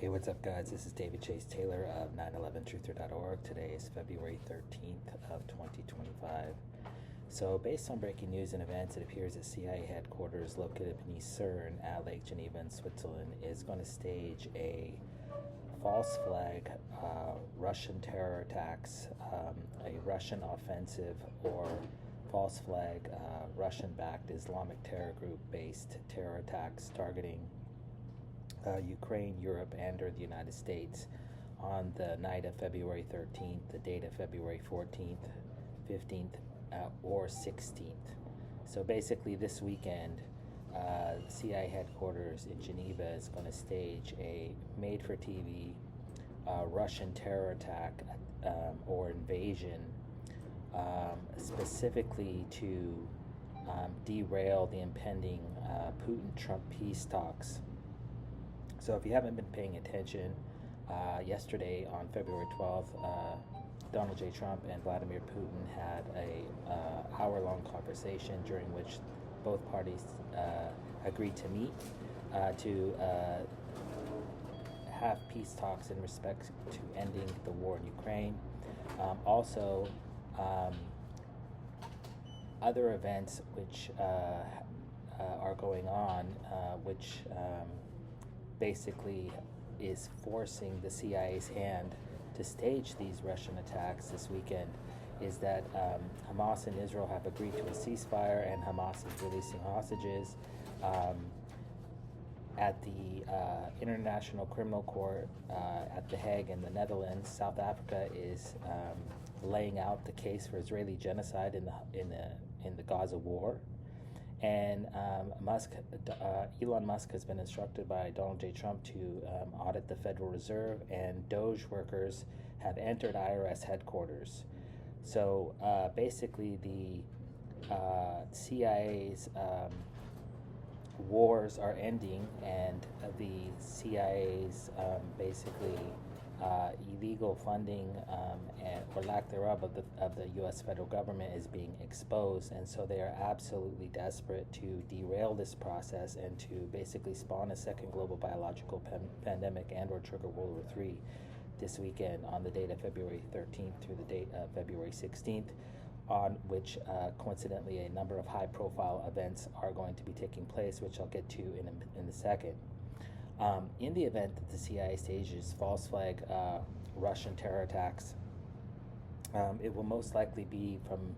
Hey, what's up, guys? This is David Chase Taylor of 911truther.org. Today is February 13th of 2025. So, based on breaking news and events, it appears that CIA headquarters located beneath CERN at Lake Geneva in Switzerland is going to stage a false flag Russian terror attacks, a Russian offensive or false flag Russian-backed Islamic terror group-based terror attacks targeting Ukraine, Europe, and or the United States on the night of February 13th, the date of February 14th, 15th, or 16th. So basically this weekend, CIA headquarters in Geneva is going to stage a made-for-TV Russian terror attack or invasion specifically to derail the impending Putin-Trump peace talks. So if you haven't been paying attention, yesterday on February 12th, Donald J. Trump and Vladimir Putin had a hour-long conversation during which both parties agreed to meet to have peace talks in respect to ending the war in Ukraine. Also, other events which are going on, which basically is forcing the CIA's hand to stage these Russian attacks this weekend, is that Hamas and Israel have agreed to a ceasefire, and Hamas is releasing hostages. At the International Criminal Court at The Hague in the Netherlands, South Africa is laying out the case for Israeli genocide in the Gaza war. And Elon Musk has been instructed by Donald J. Trump to audit the Federal Reserve, and Doge workers have entered IRS headquarters. So basically the CIA's wars are ending, and the CIA's basically illegal funding and or lack thereof of the U.S. federal government is being exposed, and so they are absolutely desperate to derail this process and to basically spawn a second global biological pandemic and or trigger World War III this weekend on the date of February 13th through the date of February 16th, on which coincidentally a number of high-profile events are going to be taking place, which I'll get to in a second. In the event that the CIA stages false flag Russian terror attacks, it will most likely be from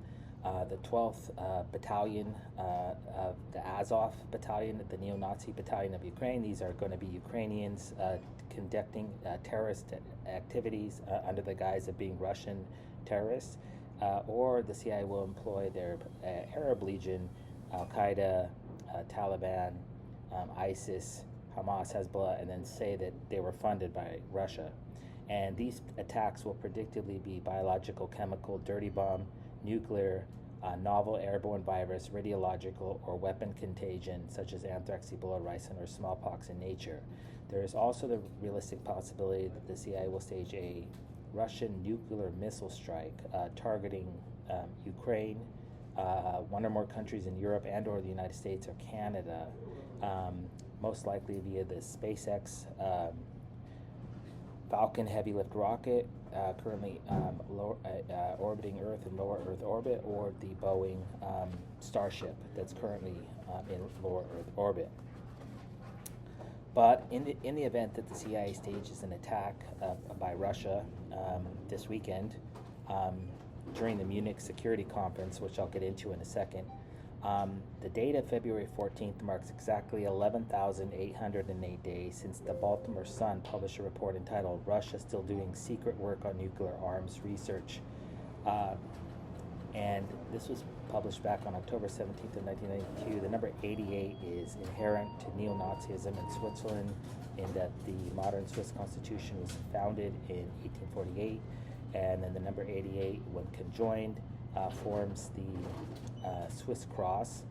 the 12th Battalion of the Azov Battalion, the neo-Nazi battalion of Ukraine. These are going to be Ukrainians conducting terrorist activities under the guise of being Russian terrorists, or the CIA will employ their Arab Legion, Al-Qaeda, Taliban, ISIS, Hamas, Hezbollah, and then say that they were funded by Russia. And these attacks will predictably be biological, chemical, dirty bomb, nuclear, novel airborne virus, radiological, or weapon contagion, such as anthrax, Ebola, ricin, or smallpox in nature. There is also the realistic possibility that the CIA will stage a Russian nuclear missile strike targeting Ukraine, one or more countries in Europe and or the United States or Canada, most likely via the SpaceX Falcon heavy lift rocket, currently orbiting Earth in lower Earth orbit, or the Boeing Starship that's currently in lower Earth orbit. But in the event that the CIA stages an attack by Russia this weekend during the Munich Security Conference, which I'll get into in a second, the date of February 14th marks exactly 11,808 days since the Baltimore Sun published a report entitled "Russia Still Doing Secret Work on Nuclear Arms Research." And this was published back on October 17th of 1992. The number 88 is inherent to neo-Nazism in Switzerland, in that the modern Swiss constitution was founded in 1848, and then the number 88, when conjoined, forms the Swiss cross.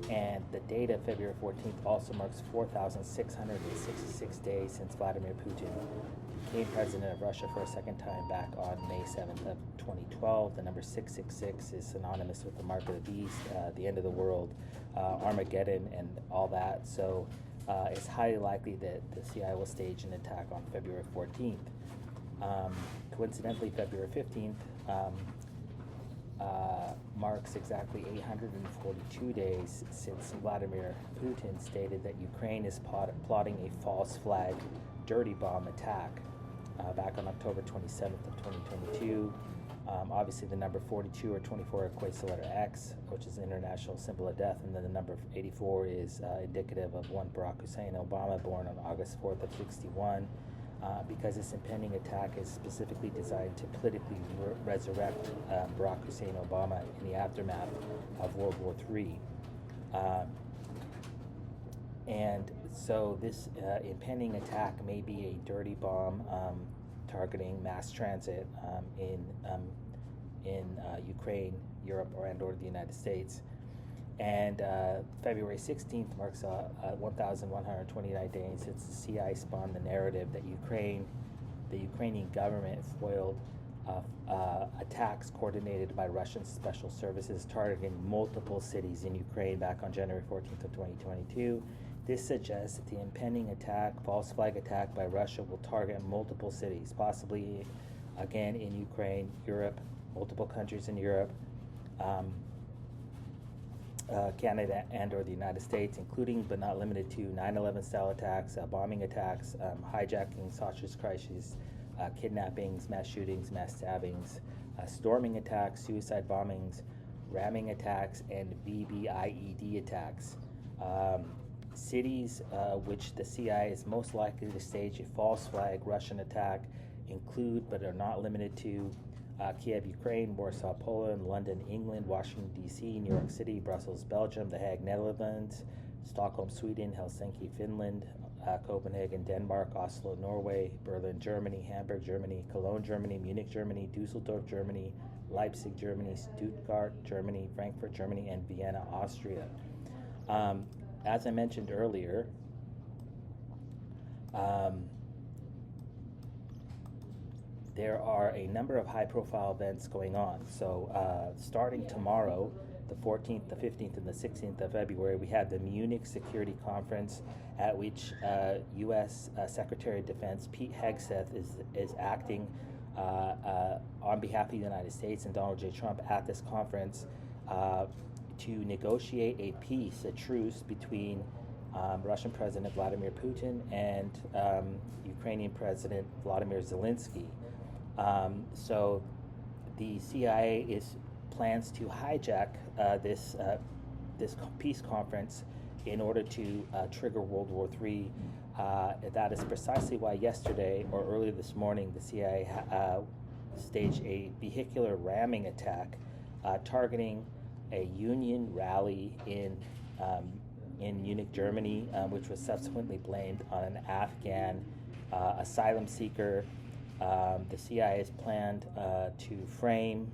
And the date of February 14th also marks 4,666 days since Vladimir Putin became president of Russia for a second time back on May 7th of 2012. The number 666 is synonymous with the mark of the beast, the end of the world, Armageddon, and all that. So it's highly likely that the CIA will stage an attack on February 14th. Coincidentally, February 15th marks exactly 842 days since Vladimir Putin stated that Ukraine is plotting a false flag dirty bomb attack back on October 27th of 2022. Obviously, the number 42 or 24 equates to the letter X, which is the international symbol of death, and then the number 84 is indicative of one Barack Hussein Obama, born on August 4th of 61. Because this impending attack is specifically designed to politically resurrect Barack Hussein Obama in the aftermath of World War III. And so this impending attack may be a dirty bomb targeting mass transit in Ukraine, Europe, or the United States. And February 16th marks 1,129 days since the CIA spawned the narrative that the Ukrainian government foiled attacks coordinated by Russian special services targeting multiple cities in Ukraine back on January 14th of 2022. This suggests that the impending attack, false flag attack by Russia, will target multiple cities, possibly again in Ukraine, Europe, multiple countries in Europe, Canada and/or the United States, including but not limited to 9/11 style attacks, bombing attacks, hijackings, hostage crises, kidnappings, mass shootings, mass stabbings, storming attacks, suicide bombings, ramming attacks, and VBIED attacks. Cities which the CIA is most likely to stage a false flag Russian attack include but are not limited to Kiev, Ukraine, Warsaw, Poland, London, England, Washington, D.C., New York City, Brussels, Belgium, The Hague, Netherlands, Stockholm, Sweden, Helsinki, Finland, Copenhagen, Denmark, Oslo, Norway, Berlin, Germany, Hamburg, Germany, Cologne, Germany, Munich, Germany, Dusseldorf, Germany, Leipzig, Germany, Stuttgart, Germany, Frankfurt, Germany, and Vienna, Austria. As I mentioned earlier, there are a number of high-profile events going on. So starting tomorrow, the 14th, the 15th, and the 16th of February, we have the Munich Security Conference at which U.S. Secretary of Defense Pete Hegseth is acting on behalf of the United States and Donald J. Trump at this conference to negotiate a peace, a truce between Russian President Vladimir Putin and Ukrainian President Vladimir Zelensky. So the CIA plans to hijack this peace conference in order to trigger World War III. That is precisely why yesterday or early this morning the CIA staged a vehicular ramming attack targeting a Union rally in Munich, Germany, which was subsequently blamed on an Afghan asylum seeker. The CIA has planned to frame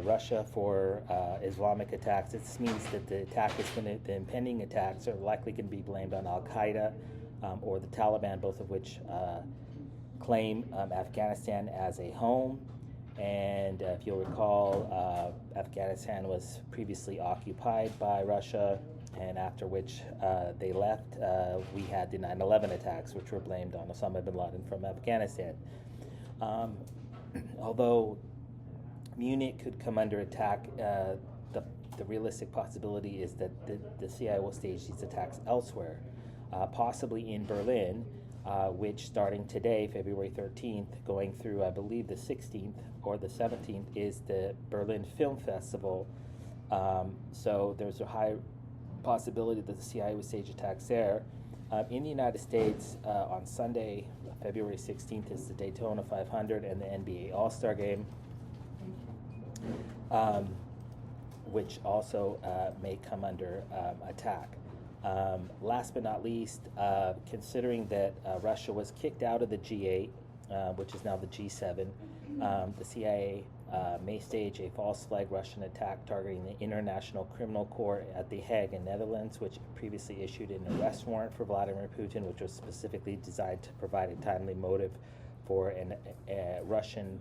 Russia for Islamic attacks. This means that the impending attacks are likely going to be blamed on Al Qaeda or the Taliban, both of which claim Afghanistan as a home. And if you'll recall, Afghanistan was previously occupied by Russia, and after which they left, we had the 9/11 attacks, which were blamed on Osama bin Laden from Afghanistan. Although Munich could come under attack, the realistic possibility is that the CIA will stage these attacks elsewhere, possibly in Berlin, which starting today, February 13th, going through, I believe, the 16th or the 17th, is the Berlin Film Festival. So there's a high possibility that the CIA would stage attacks there. In the United States, on Sunday, February 16th, is the Daytona 500 and the NBA All-Star Game, which also may come under attack. Last but not least, considering that Russia was kicked out of the G8, which is now the G7, the CIA may stage a false flag Russian attack targeting the International Criminal Court at The Hague in Netherlands, which previously issued an arrest warrant for Vladimir Putin, which was specifically designed to provide a timely motive for a Russian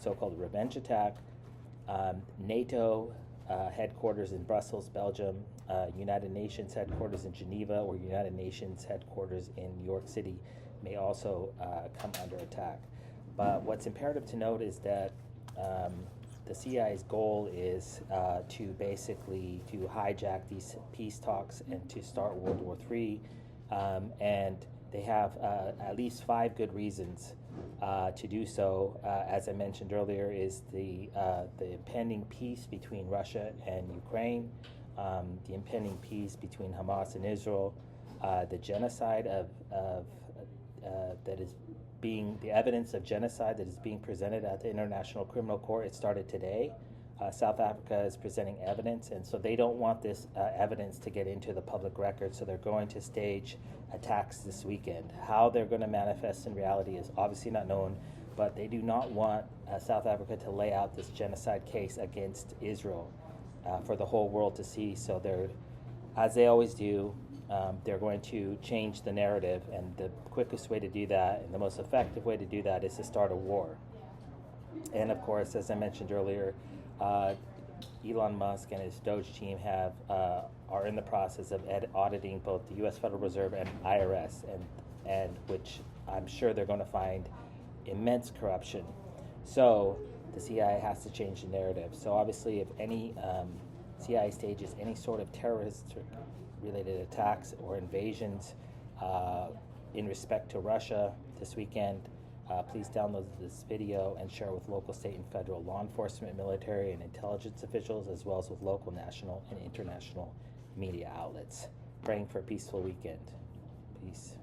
so-called revenge attack. NATO headquarters in Brussels, Belgium, United Nations headquarters in Geneva, or United Nations headquarters in New York City may also come under attack. But what's imperative to note is that the CIA's goal is to basically to hijack these peace talks and to start World War III, and they have at least 5 good reasons to do so. As I mentioned earlier, is the impending peace between Russia and Ukraine, the impending peace between Hamas and Israel, the genocide that is being the evidence of genocide that is being presented at the International Criminal Court. It started today. South Africa is presenting evidence, and so they don't want this evidence to get into the public record, so they're going to stage attacks this weekend. How they're going to manifest in reality is obviously not known, but they do not want South Africa to lay out this genocide case against Israel for the whole world to see. So they're, as they always do, they're going to change the narrative, and the quickest way to do that and the most effective way to do that is to start a war. And of course, as I mentioned earlier, Elon Musk and his Doge team are in the process of auditing both the U.S. Federal Reserve and IRS, and which I'm sure they're going to find immense corruption. So the CIA has to change the narrative. So obviously, if any CIA stages any sort of terrorist-related attacks or invasions in respect to Russia this weekend, please download this video and share with local, state, and federal law enforcement, military, and intelligence officials, as well as with local, national, and international media outlets. Praying for a peaceful weekend. Peace.